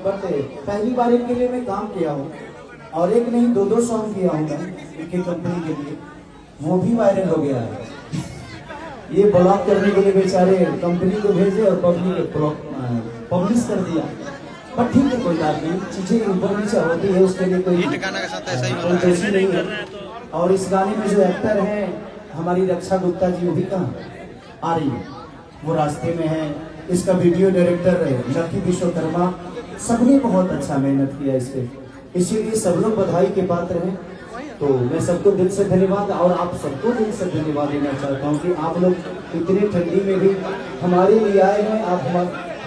But पहली बार इनके लिए मैं काम किया हूँ और एक नहीं दो सॉन्ग किया हूँ मैं इनकी कंपनी के लिए, वो भी वायरल हो गया है। ये ब्लॉक करने के लिए बेचारे कंपनी को भेजे और पब्लिश कर दिया, पर ठीक है कोई बात नहीं, चीजें ऊपर नीचे होती है, उसके लिए कोई दोषी नहीं है। और इस गाने में जो एक्टर है हमारी रक्षा गुप्ता जी, वो भी कहाँ आ रही है, वो रास्ते में है। इसका वीडियो डायरेक्टर है लकी विश्वकर्मा, सबने बहुत अच्छा मेहनत किया इस पे, इसीलिए सब लोग बधाई के पात्र हैं। तो मैं सबको दिल से धन्यवाद और आप सबको दिल से धन्यवाद देना चाहता हूँ कि आप लोग इतने ठंडी में भी हमारे लिए आए हैं, आप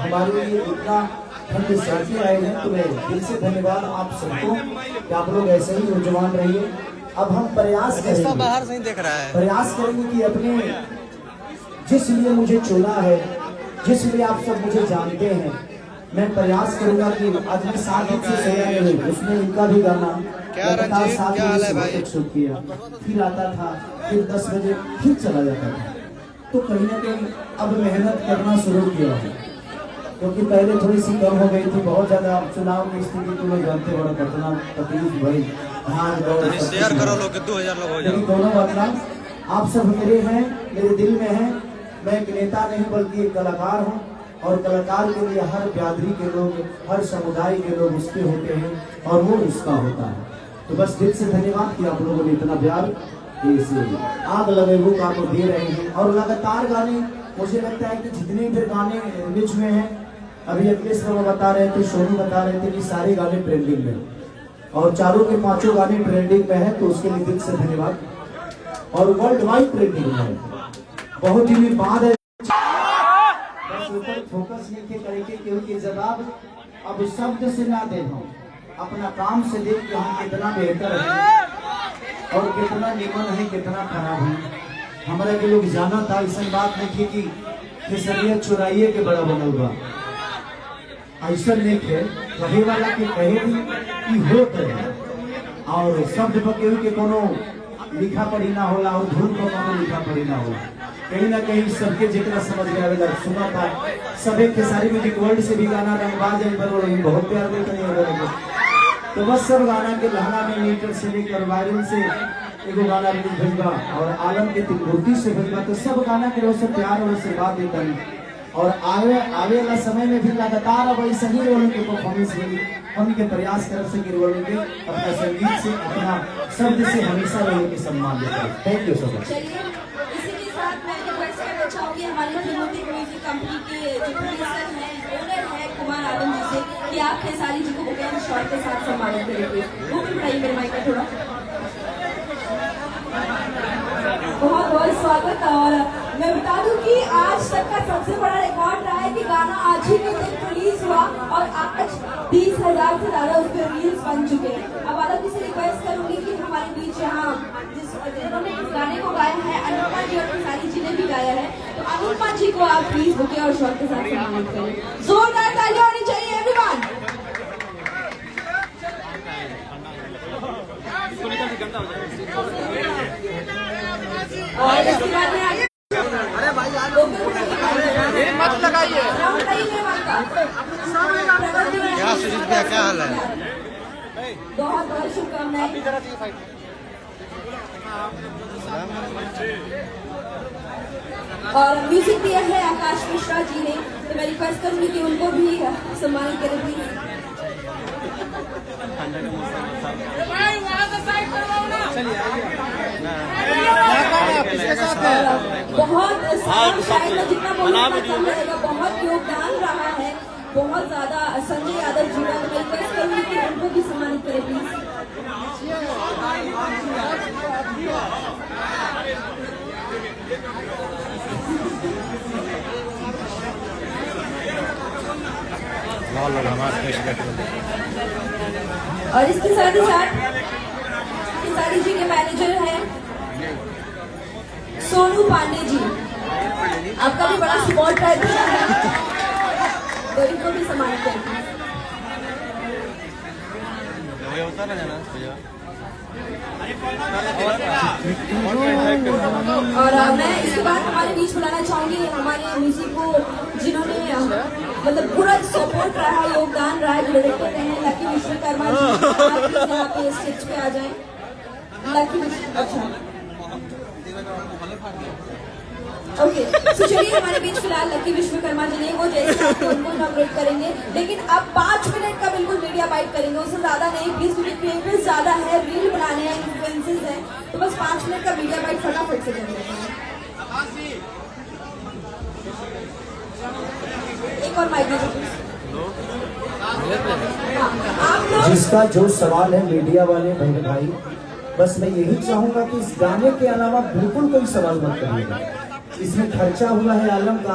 हमारे लिए इतना ठंड सहके आए हैं, तो मैं दिल से धन्यवाद आप सबको कि आप लोग ऐसे ही नौजवान रहिए। अब हम प्रयास करेंगे, बाहर से ही देख रहा है, प्रयास करेंगे कि अपने जिस लिए मुझे चुना है, जिस लिए आप सब मुझे जानते हैं, मैं प्रयास करूंगा कि आज मैं 7 दिन से सोया नहीं, उसमें इनका भी गाना लगातार 7 बजे तक शूट किया, फिर आता था, फिर 10 बजे फिर चला जाता था। तो कहीं ना कहीं अब मेहनत करना शुरू किया है, क्योंकि पहले थोड़ी सी कम हो गई थी, बहुत ज्यादा चुनाव की स्थिति तो लोग जानते, बड़ा कितना तकलीफ भाई, शेयर करो लोग 2000 लोग हो जाए। दोनों बात आप सब मेरे हैं, मेरे दिल में हैं। मैं एक नेता नहीं बल्कि एक कलाकार हूँ, और कलाकार के लिए हर बिरादरी के लोग, हर समुदाय के लोग उसके होते हैं और वो उसका होता है। तो बस दिल से धन्यवाद कि आप लोगों ने इतना प्यार इस आग लगे बुक आपको दे रहे हैं। और लगातार गाने, मुझे लगता है कि जितने भी गाने रिलीज हुए हैं, अभी अखिलेश बता रहे थे, सोनू बता रहे थे कि सारे गाने ट्रेंडिंग में, और चारों के 5 गाने ट्रेंडिंग में है, तो उसके लिए दिल से धन्यवाद। और वर्ल्ड वाइड ट्रेंडिंग में है, बहुत दिन बाद है, बस ऊपर फोकस नीचे करेंगे, क्योंकि जवाब अब शब्द से ना दे पाऊं, अपना काम से देख के हम कितना बेहतर है और कितना निमन है, कितना खराब है। हमारा के लोग जाना था, ऐसा बात नहीं थी कि खेसरिया चुराइए के बड़ा बनल बा, ऐसा नहीं है, कहे वाला के कहे भी होत है, और शब्द पर केहू के कोनो लिखा पढ़ी ना होला और धुन पर कोनो लिखा पढ़ी ना होला, कहीं ना कहीं सबके जितना समझ में आवेला सुना था। सबे खेसारी म्यूजिक वर्ल्ड से भी गाना रंगबाज है, बहुत प्यार देते हैं, तो बस सब गाना के लहंगा में मीटर से लेकर वायरल से एगो गाना भेजबा और आलम के तिलमूर्ति से भेजबा, तो सब गाना के से प्यार और आशीर्वाद देता है। और आवे वाला समय में भी लगातार अब ऐसा ही रोल के परफॉर्मेंस मिली, हम के प्रयास कर सके रोल के अपना संगीत से, अपना शब्द से हमेशा रोल के सम्मान देते हैं। Thank you so much. इसी के साथ मैं रिक्वेस्ट करना चाहूंगी हमारी फिल्मोटिक म्यूजिक कंपनी के जो प्रोड्यूसर हैं, ओनर है कुमार आलम जी से, कि आप खेसारी जी को बुके शॉट के साथ सम्मानित करेंगे। वो भी बढ़ाइए मेरे माइक का थोड़ा। बहुत बहुत स्वागत। और मैं बता दूं कि आज तक का सबसे बड़ा रिकॉर्ड रहा है कि गाना आज ही के दिन रिलीज हुआ और आज 20,000 से ज्यादा उस पर रील्स बन चुके हैं। अब आलम जी से रिक्वेस्ट करूंगी कि हमारे बीच यहाँ जिन्होंने इस गाने को गाया है, अनुपमा जी और खेसारी जी ने भी गाया है, तो अनुपमा जी को आप प्लीज बुके और शॉट के साथ सम्मानित करें। जोरदार तालियां होनी चाहिए एवरीवन। और इसके बाद में आगे मत लगाइए। क्या सुजीत भैया, क्या हाल है? बहुत बहुत शुभकामनाएं। और म्यूजिक दिया है आकाश मिश्रा जी ने, तो मैं रिक्वेस्ट करूंगी कि उनको भी सम्मानित करें प्लीज। बहुत शायद मैं जितना बोलूँगा कम रहेगा, बहुत योगदान रहा है, बहुत ज्यादा संजय यादव जी का, तो मैं रिक्वेस्ट करूंगी कि उनको भी सम्मानित करें प्लीज। और इसके साथ ही साथ खेसारी जी के मैनेजर हैं सोनू पांडे जी, आपका भी बड़ा सपोर्ट रहता है, तो इनको भी सम्मानित करें। और मैं इसके बाद हमारे बीच बुलाना चाहूंगी हमारे म्यूजिक को जिन्होंने मतलब पूरा सपोर्ट रहा है, योगदान रहा है। डायरेक्टर रहे हैं लकी विश्वकर्मा जी। आप प्लीज यहाँ पे स्टेज पे आ जाएं। लकी अच्छा ओके तो चलिए हमारे बीच फिलहाल लकी विश्वकर्मा जी ने वो जैसे आपको उनको इनॉग्रेट करेंगे, लेकिन अब 5 मिनट का बिल्कुल मीडिया बाइट करेंगे, उससे ज्यादा नहीं प्लीज, क्योंकि पेपर्स ज्यादा है, रील बनाने हैं, इन्फ्लुएंसेस हैं, तो बस 5 मिनट का मीडिया बाइट फटाफट से कर लेते हैं। एक और माइक आप लोग जिसका जो सवाल है मीडिया वाले बहन भाई, बस मैं यही चाहूंगा कि इस गाने के अलावा बिल्कुल कोई सवाल मत करिएगा। इसमें खर्चा हुआ है आलम का,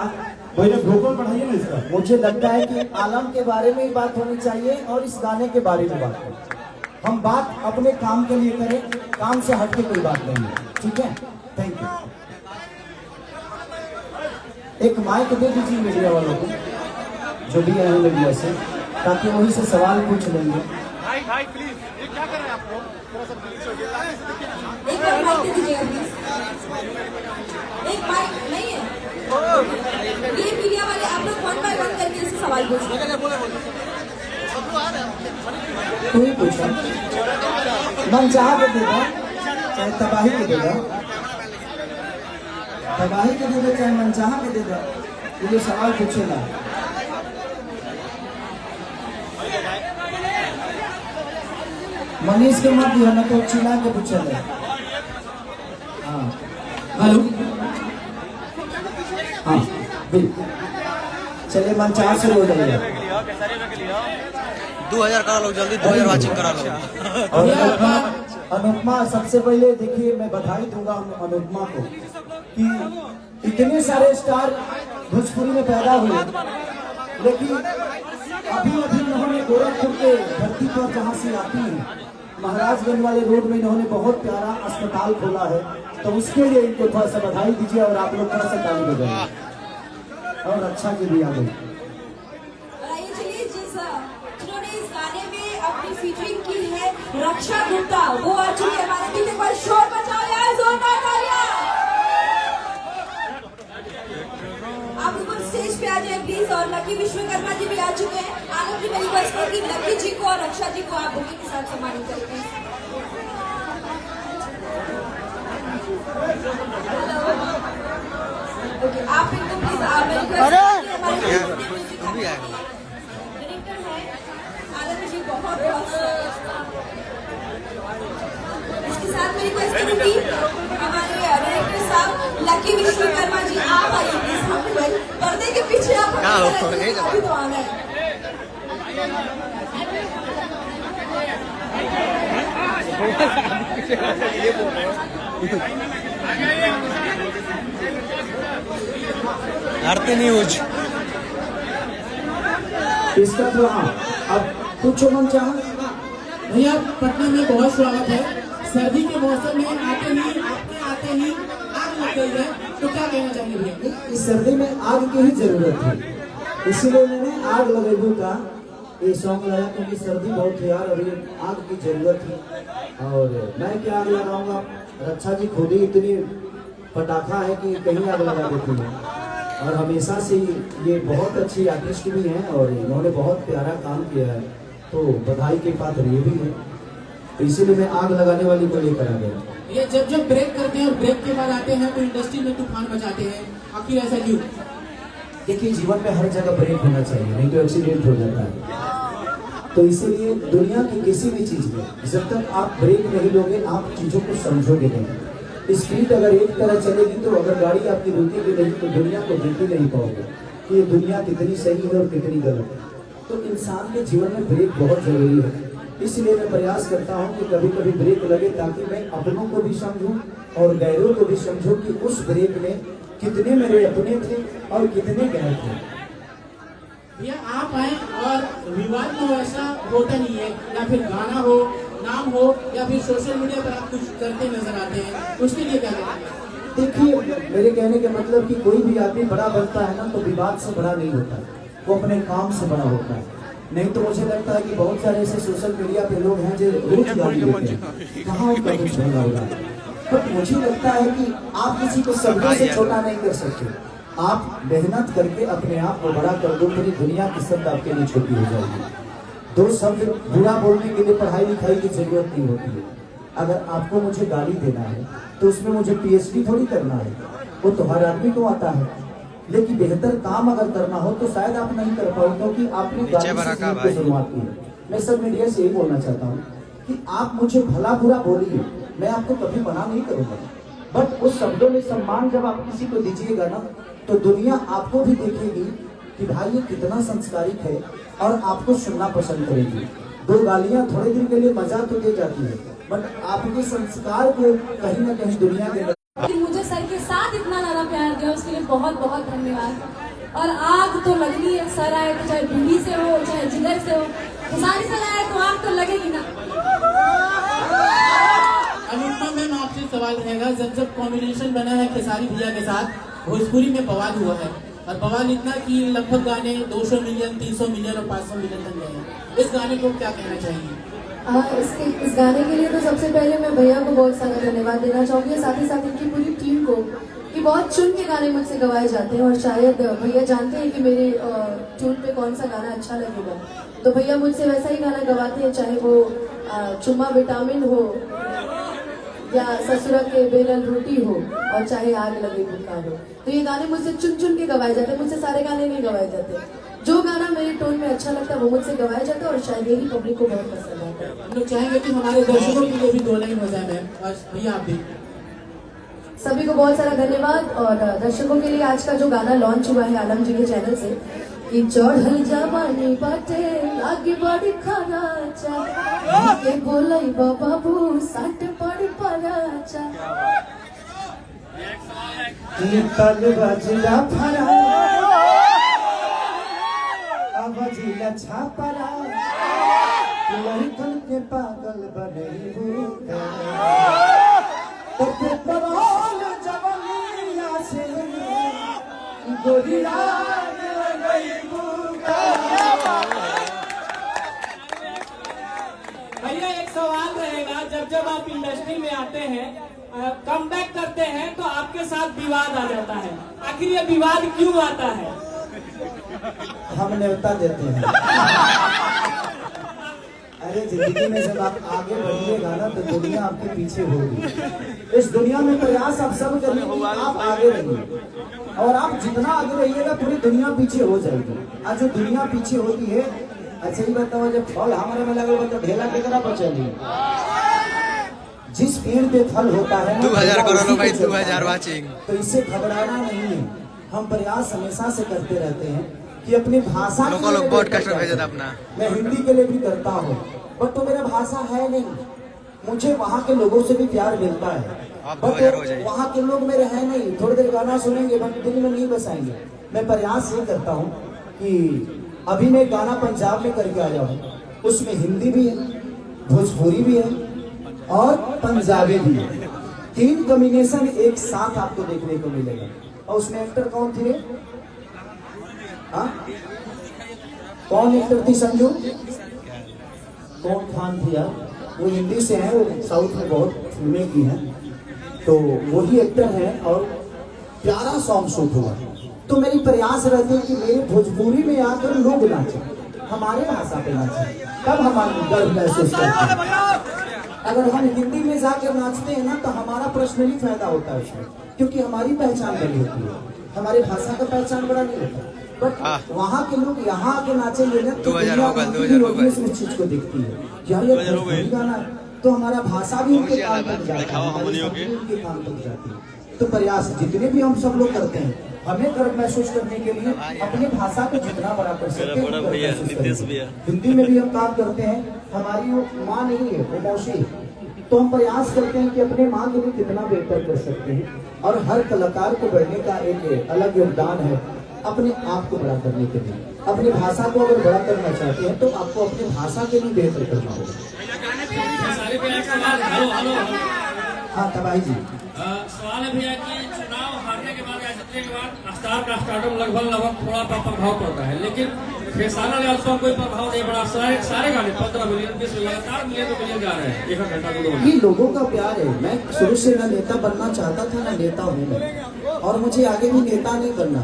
भूगोल पढ़ाइए ना इसका। मुझे लगता है कि आलम के बारे में ही बात होनी चाहिए और इस गाने के बारे में बात करें। हम बात अपने काम के लिए करें, काम से हटके कोई बात नहीं है, ठीक है? Thank you. एक माइक दे दीजिए मीडिया वालों को जो भी आए मीडिया से, ताकि वहीं से सवाल पूछ लेंगे। क्या कर रहे हैं आप लोग? एक और माइक दे दीजिएगा प्लीज। एक माइक नहीं है, ये मीडिया वाले आप लोग 1 बाय 1 करके इससे सवाल पूछिए। कोई पूछा मन चाह के देगा, चाहे तबाही के देगा, तबाही के देगा, चाहे मन चाह के देगा, ये सवाल पूछेगा। मनीष के मत दिया ना तो चिल्ला के पूछेगा। हाँ हेलो, हाँ बिल्कुल, चलिए मन चाह से हो जाएगा। 2000 करा लो जल्दी, 2000 वाचिंग करा लो। और अनुपमा, सबसे पहले देखिए मैं बधाई दूंगा अनुपमा को कि इतने सारे स्टार भोजपुरी में पैदा हुए, लेकिन अभी इन्होंने गोरखपुर के धरती पर जहाँ से आती है, महाराजगंज वाले रोड में इन्होंने बहुत प्यारा अस्पताल खोला है, तो उसके लिए इनको थोड़ा सा बधाई दीजिए और आप लोग थोड़ा सा ताली बजाइए और अच्छा के लिए आगे। चलिए जिन्होंने इस गाने में अपनी फीचरिंग की है रक्षा गुप्ता, वो आ चुकी है हमारे बीच। एक बार शोर मचाओ यार, जोरदार तालियां। आप ऊपर स्टेज पे आ जाए प्लीज। और लकी विश्वकर्मा जी भी आ चुके हैं। आनंद जी मैं रिक्वेस्ट करूंगी लकी जी को और रक्षा जी को आप बुके के साथ सम्मानित करेंगे। ओके आप इनको प्लीज हमारे डायरेक्टर है आनंद जी, बहुत इसके साथ मैं रिक्वेस्ट करूंगी हमारे डायरेक्टर साहब लकी विश्वकर्मा जी, आप आइए प्लीज। हम पर्दे के पीछे आप अभी तो आना है। आरती न्यूज इसका तो हाँ, अब पूछो मन चाह। भैया पटना में बहुत स्वागत है। सर्दी के मौसम में आते ही आग लग गई है, तो क्या कहना चाहेंगे भैया? इस सर्दी में आग की ही जरूरत है, इसीलिए मैंने आग लगेबू का ये सॉन्ग लगाया, क्योंकि सर्दी बहुत है यार, अभी आग की जरूरत है। और मैं क्या आग लगाऊंगा, रक्षा जी खुद ही इतनी पटाखा है कि कहीं आग लगा देती है, और हमेशा से ये बहुत अच्छी आर्टिस्ट भी हैं और इन्होंने बहुत प्यारा काम किया है, तो बधाई के पात्र ये भी है, तो इसीलिए मैं आग लगाने वाली को लेकर आ गया। ये जब ब्रेक करते हैं और ब्रेक के बाद आते हैं तो इंडस्ट्री में तूफान मचाते हैं, आखिर ऐसा क्यों? देखिए जीवन में हर जगह ब्रेक होना चाहिए, नहीं तो एक्सीडेंट हो जाता है। तो इसीलिए दुनिया की किसी भी चीज में जब तक आप ब्रेक नहीं लोगे, आप चीजों को समझोगे नहीं। स्पीड अगर एक तरह चलेगी तो अगर गाड़ी आपकी रुकेगी नहीं तो दुनिया को देख ही नहीं पाओगे कि ये दुनिया कितनी सही है और कितनी गलत है। तो इंसान के जीवन में ब्रेक बहुत जरूरी है, इसलिए मैं प्रयास करता हूँ कि कभी कभी ब्रेक लगे, ताकि मैं अपनों को भी समझूं और गैरों को भी समझूं कि उस ब्रेक में कितने मेरे अपने थे और कितने गैर थे। भैया आप आए और विवाद तो ऐसा होता नहीं है, या फिर गाना हो, नाम हो, या फिर सोशल मीडिया पर आप कुछ करते नजर आते हैं, उसके लिए क्या कहते हैं? देखिए मेरे कहने के मतलब कि कोई भी आदमी बड़ा बनता है ना तो विवाद से बड़ा नहीं होता, वो अपने काम से बड़ा होता है। नहीं तो मुझे लगता है कि बहुत सारे ऐसे सोशल मीडिया पे लोग हैं जो रोज गाली देते हैं, कहाँ उनका कुछ झगड़ा हो रहा है। बट मुझे लगता है कि आप किसी को शब्दों से छोटा नहीं कर सकते, आप मेहनत करके अपने आप को बड़ा कर दो, पूरी दुनिया की शब्द आपके लिए छोटी हो जाएगी। दो शब्द बुरा बोलने के लिए पढ़ाई लिखाई की जरूरत नहीं होती है। अगर आपको मुझे गाली देना है तो उसमें मुझे पीएचडी थोड़ी करना है, वो तो हर आदमी को आता है। लेकिन बेहतर काम अगर करना हो तो शायद आप नहीं कर पाओ, क्योंकि आपने गाली से शुरुआत की है। मैं सब मीडिया से यही बोलना चाहता हूँ कि आप मुझे भला बुरा बोलिए, मैं आपको कभी मना नहीं करूंगा, बट उस शब्दों में सम्मान जब आप किसी को दीजिएगा ना, तो दुनिया आपको भी देखेगी कि भाई ये कितना संस्कारिक है और आपको सुनना पसंद करेगी। दो गालियां थोड़े दिन के लिए मजा तो दे जाती है, बट आपके संस्कार को कहीं ना कहीं दुनिया के कि मुझे सर के साथ इतना ज्यादा प्यार दिया, उसके लिए बहुत बहुत धन्यवाद। और आग तो लगनी है, सर आए तो चाहे भिंडी से हो चाहे जिगर से हो, सारी सर आए तो आग तो लगेगी ना। अनुपमा मैम, आपसे सवाल रहेगा, जब जब कॉम्बिनेशन बना है खेसारी भैया के साथ, भोजपुरी में बवाल हुआ है, और बवाल इतना कि लगभग गाने 200 मिलियन, 300 मिलियन और 500 मिलियन तक गए हैं। इस गाने को क्या कहना चाहिए? इस गाने के लिए तो सबसे पहले मैं भैया को बहुत सारा धन्यवाद देना चाहूँगी, साथ ही साथ इनकी पूरी टीम को, कि बहुत चुन के गाने मुझसे गवाए जाते हैं और शायद भैया जानते हैं कि मेरे ट्यून पे कौन सा गाना अच्छा लगेगा, तो भैया मुझसे वैसा ही गाना गवाते हैं, चाहे वो चुम्मा विटामिन हो या ससुरा के बेलन रोटी हो और चाहे आग लगे भूखा हो। तो ये गाने मुझसे चुन चुन के गवाए जाते हैं, मुझसे सारे गाने नहीं गवाए जाते। जो गाना मेरे टोन में अच्छा लगता है वो मुझसे गवाया जाता है और शायद यही पब्लिक को बहुत पसंद आता है। हम लोग चाहेंगे कि हमारे दर्शकों के लिए भी 2 लाइन हो जाए मैम, और भैया आप भी। सभी को बहुत सारा धन्यवाद। और दर्शकों के लिए आज का जो गाना लॉन्च हुआ है आलम जी के चैनल से, कि चढ़ल जवानी बाटे आगे बड़ी खराचा, के बोलाई बाबू साट पड़ पराचा, तल बजला फरा बजिला छापरा, लड़कन के पागल बनैबू तो पेट्रोल जवनिया से गोरिया भैया एक सवाल रहेगा, जब जब आप इंडस्ट्री में आते हैं, कम बैक करते हैं, तो आपके साथ विवाद आ जाता है, आखिर ये विवाद क्यों आता है? हम न्योता देते हैं। अरे जिंदगी में जब आप आगे बढ़िएगा ना तो दुनिया आपके पीछे होगी। इस दुनिया में प्रयास आप सब करिए, आप आगे रहिए, और आप जितना आगे रहिएगा पूरी दुनिया पीछे हो जाएगी। आज जो दुनिया पीछे होती है, अच्छा ही बताओ, जब फल हमारे में लगे तो ढेला के तरह बचेगी। जिस पेड़ पे फल होता है 2000 करोड़ भाई, 2000 वाचिंग, तो इससे घबराना नहीं है। हम प्रयास हमेशा से करते रहते हैं कि अपनी भाषा अपना, मैं हिंदी के लिए भी करता हूँ, बट तो मेरा भाषा है नहीं, मुझे वहाँ के लोगों से भी प्यार मिलता है, बट वहाँ के लोग मेरे हैं नहीं, थोड़ी देर गाना सुनेंगे बट दिल में नहीं बसाएंगे। मैं प्रयास ये करता हूँ कि अभी मैं गाना पंजाब में करके आया हूँ, उसमें हिंदी भी है, भोजपुरी भी है और पंजाबी भी है, 3 कॉम्बिनेशन एक साथ आपको देखने को मिलेगा। और उसमें एक्टर कौन थी रे? हाँ, कौन एक्टर थी? संजू कौन खान थी यार, वो हिंदी से है, वो साउथ में बहुत फिल्में की हैं, तो वही एक्टर है और प्यारा सॉन्ग शूट हुआ। तो मेरी प्रयास रहती है कि मेरे भोजपुरी में आकर लोग नाचें, हमारे भाषा पे नाचें, तब हम गर्व महसूस करते हैं। अगर हम हिंदी में जाकर नाचते हैं ना तो हमारा पर्सनली फायदा होता है उसमें, क्योंकि हमारी पहचान बड़ी होती है, हमारी भाषा का पहचान बड़ा नहीं होता। बट वहाँ के लोग यहाँ आके नाचेंगे ना तो उस चीज को दिखती है कि यार ये गाना, तो हमारा भाषा भी उनके कान तक जाता है, उनके कान तक जाती है। तो प्रयास जितने भी हम सब लोग करते हैं, हमें गर्व महसूस करने के लिए अपनी भाषा को जितना बड़ा कर सकते हैं। हिंदी में भी हम काम करते हैं, हमारी वो माँ नहीं है, वो मौसी, तो हम प्रयास करते हैं कि अपने माँ के लिए कितना बेहतर कर सकते हैं। और हर कलाकार को बढ़ने का एक अलग योगदान है अपने आप को बड़ा करने के लिए। अपनी भाषा को अगर बड़ा करना चाहते हैं तो आपको अपनी भाषा के लिए बेहतर करना होगा। हाँ तबाही जी, सवाल है भैया कि चुनाव हारने के बाद या जीतने के बाद स्टार का स्टार्टअप लगभग थोड़ा प्रभाव पड़ता है, लेकिन खेसारा लाल का कोई प्रभाव नहीं पड़ा। सारे गाने 15 मिलियन 20 मिलियन लगातार मिलियन जा रहे हैं, 1 घंटा 2 घंटा। ये लोगों का प्यार है। मैं शुरू से ना नेता बनना चाहता था ना नेता हूँ मैं, और मुझे आगे भी नेता नहीं बनना।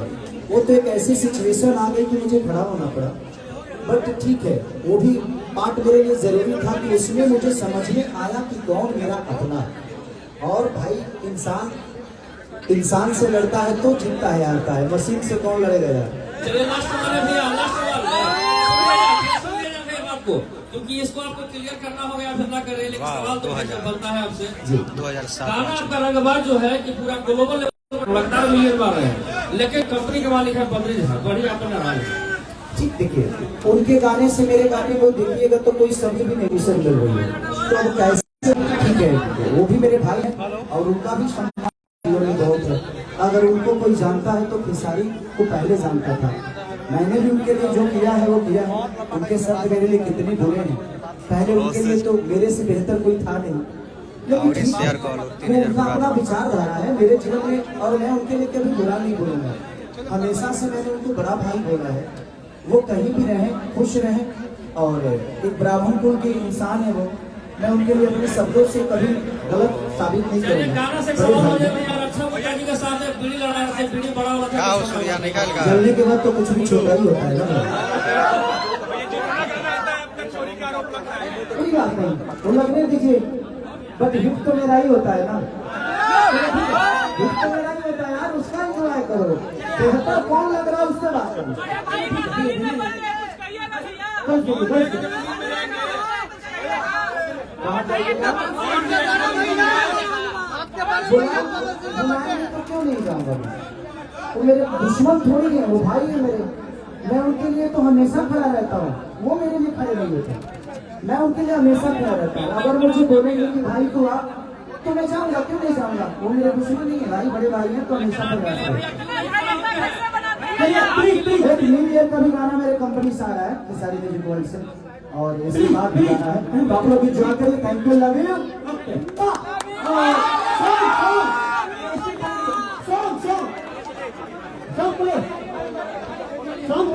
वो तो एक ऐसी सिचुएशन आ गई कि मुझे खड़ा होना पड़ा। बट ठीक है, वो भी पार्ट मेरे लिए जरूरी था कि उसमें मुझे समझ में आया कि कौन मेरा अपना है। और भाई इंसान से लड़ता है तो जीतता है, हारता है, मशीन से कौन लड़ेगा यार। चलिए लास्ट वाले भैया, लास्ट बात को, क्योंकि इसको आपको क्लियर करना होगा या फिर ना करें, लेकिन सवाल तो बनता है आपसे। 2007 गाना आपका रंगबाज जो है कि पूरा ग्लोबल लगातार मिलियन मार रहे हैं, लेकिन कंपनी के मालिक है बद्री झा, बड़ी आप नाराज है। ठीक, देखिए उनके गाने से मेरे गाने को देखिएगा तो कोई सभी भी नहीं मिल रही है, तो अब कैसे? ठीक है, वो भी मेरे भाई हैं और उनका भी सम्मान बहुत है। अगर उनको कोई जानता है तो खेसारी को पहले जानता था। मैंने भी उनके लिए जो किया है वो किया है। उनके शब्द मेरे लिए कितने बुरे हैं, पहले उनके लिए तो मेरे से बेहतर कोई था नहीं। लेकिन ठीक है, वो उनका अपना विचारधारा है मेरे जीवन में, और मैं उनके लिए कभी बुरा नहीं बोलूंगा। हमेशा से मैंने उनको बड़ा भाई बोला है। वो कहीं भी रहे, खुश रहे, और एक ब्राह्मण कुल के इंसान है वो। मैं उनके लिए अपने शब्दों से कभी गलत साबित नहीं करूंगा। गाना से सवाल हो जाए यार, अच्छा मुखिया जी के साथ बीड़ी लड़ा रहे थे, बीड़ी बड़ा वाला था, सूर्या निकल गया। जलने के बाद तो कुछ भी छोटा ही होता है ना। कोई बात नहीं, वो लगने दीजिए, बट हिट तो मेरा ही होता है ना। हिट तो मेरा ही होता है यार, उसका एंजॉय करो। बेहतर कौन लग रहा है उससे बात करो। तो क्यों नहीं जाऊंगा? वो मेरे दुश्मन थोड़ी है, वो भाई है मेरे। मैं उनके लिए तो हमेशा खड़ा रहता हूँ, वो मेरे लिए खड़े नहीं होते। मैं उनके लिए हमेशा खड़ा रहता हूँ। अगर मुझे बोलेंगे कि भाई को आप, तो मैं जाऊंगा, क्यों नहीं जाऊंगा? वो मेरे दुश्मन नहीं है भाई, बड़े भाई हैं, तो हमेशा खड़ा रहता है। न्यू ईयर का भी गाना मेरे कंपनी से आ रहा है, खेसारी म्यूजिक वर्ल्ड से, और इसके बाद भी गाना है। आप लोग एंजॉय करिए। Thank you, love you. Song